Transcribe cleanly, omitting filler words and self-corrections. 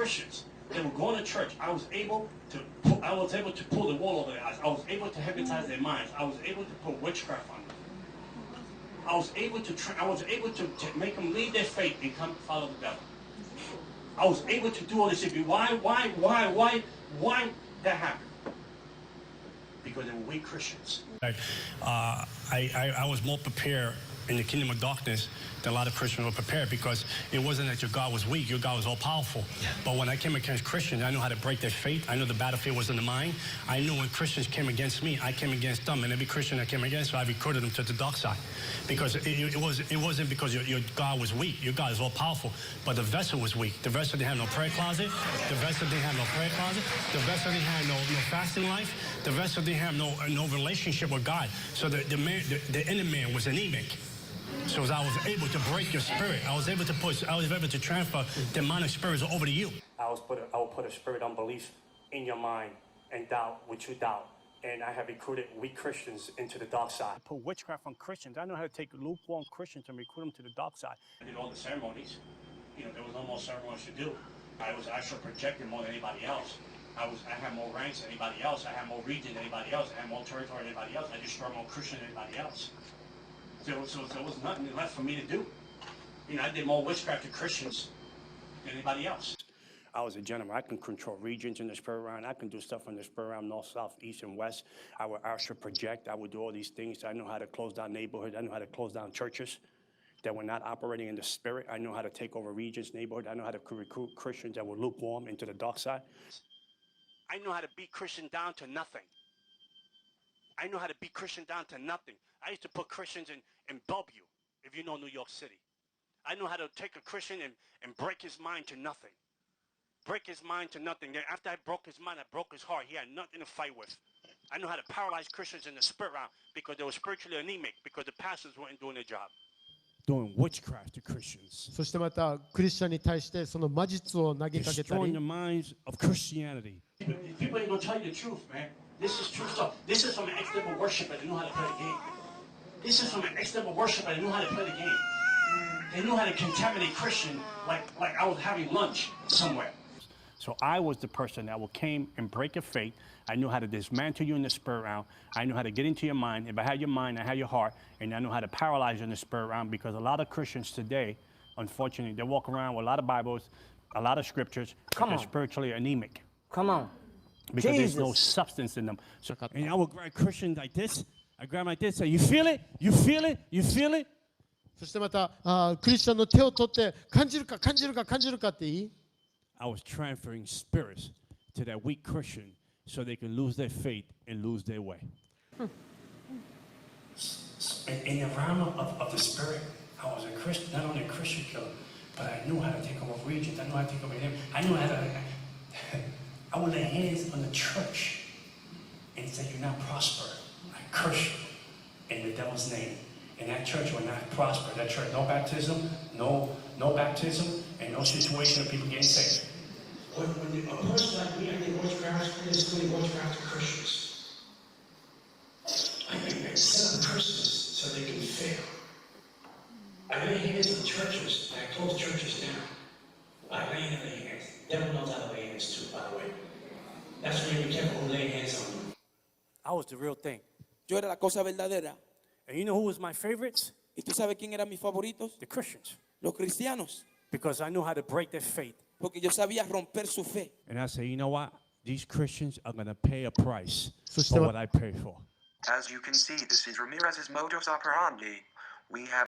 Christians that were going to church, I was able to pull the wool over their eyes. I was able to hypnotize their minds. I was able to put witchcraft on them. I was able to make them leave their faith and come follow the devil. I was able to do all this. Why that happened? Because they were weak Christians. I was more prepared in the kingdom of darkness than a lot of Christians were prepared, because it wasn't that your God was weak, your God was all powerful. But when I came against Christians, I knew how to break their faith. I knew the battlefield was in the mind. I knew when Christians came against me, I came against them, and every Christian that came against me, I recruited them to the dark side. Because it wasn't because your God was weak. Your God is all powerful, but the vessel was weak. The vessel didn't have no prayer closet. The vessel didn't have no prayer closet. The vessel didn't have no fasting life. The vessel didn't have no relationship with God. So the inner man was anemic. So as I was able to break your spirit, I was able to transfer demonic spirits over to you. I will put a spirit of unbelief in your mind and doubt what you doubt. And I have recruited weak Christians into the dark side. I put witchcraft on Christians. I know how to take lukewarm Christians and recruit them to the dark side. I did all the ceremonies. There was no more ceremonies to do. I was actually projecting more than anybody else. I had more ranks than anybody else. I had more region than anybody else. I had more territory than anybody else. I destroyed more Christians than anybody else. So there was nothing left for me to do. I did more witchcraft to Christians than anybody else. I was a general. I can control regions in the spirit realm. I can do stuff in the spirit realm, north, south, east, and west. I would astral project. I would do all these things. I know how to close down neighborhoods. I know how to close down churches that were not operating in the spirit. I know how to take over regions, neighborhoods. I know how to recruit Christians that were lukewarm into the dark side. I know how to beat Christians down to nothing. I know how to beat Christians down to nothing. I used to put Christians in W, if you know New York City. I know how to take a Christian and break his mind to nothing. Break his mind to nothing. After I broke his mind, I broke his heart. He had nothing to fight with. I know how to paralyze Christians in the spirit realm because they were spiritually anemic, because the pastors weren't doing their job. Doing witchcraft to Christians. そしてまたクリスチャンに対してその魔術を投げかけた Destroying り the minds of Christianity. People ain't gonna tell you the truth, man. This is true stuff. This is from an ex-devil worshiper that knew how to play the game. This is from an ex-devil worshiper that knew how to play the game. They knew how to contaminate Christian like I was having lunch somewhere. So I was the person that came and break your faith. I knew how to dismantle you in the spirit realm. I knew how to get into your mind. If I had your mind, I had your heart. And I know how to paralyze you in the spirit realm, because a lot of Christians today, unfortunately, they walk around with a lot of Bibles, a lot of scriptures, but they're spiritually anemic. Come on. Because there's no substance in them. So, and I would grab Christians like this. I grab them like this. Say, you feel it? You feel it? You feel it? そしてまたクリスチャンの手を取って感じるか感じるか感じるかっていい I was transferring spirits to that weak Christian so they can lose their faith and lose their way. In the realm of the spirit, I was a Christian, not only a Christian killer, but I knew how to take over regions. I knew how to take over them. I knew how to. I would lay hands on the church and say, "You're not prosper." I curse you in the devil's name. And that church will not prosper. That church, no baptism, no baptism, and no situation of people getting saved. When a person like me, I did witchcraft, physically witchcraft to Christians. I set up Christians so they can fail. I lay hands on churches, and I close churches down. I lay hands. Devil knows how to lay hands too, by the way. That's why you be careful who lay hands on you. I was the real thing. Yo era la cosa verdadera. And you know who was my favorites? ¿Y tú sabes quién eran mis favoritos? The Christians. Los cristianos. Because I knew how to break their faith. Porque yo sabía romper su fe. And I say, you know what? These Christians are going to pay a price for what I paid for. As you can see, this is Ramirez's modus operandi. We have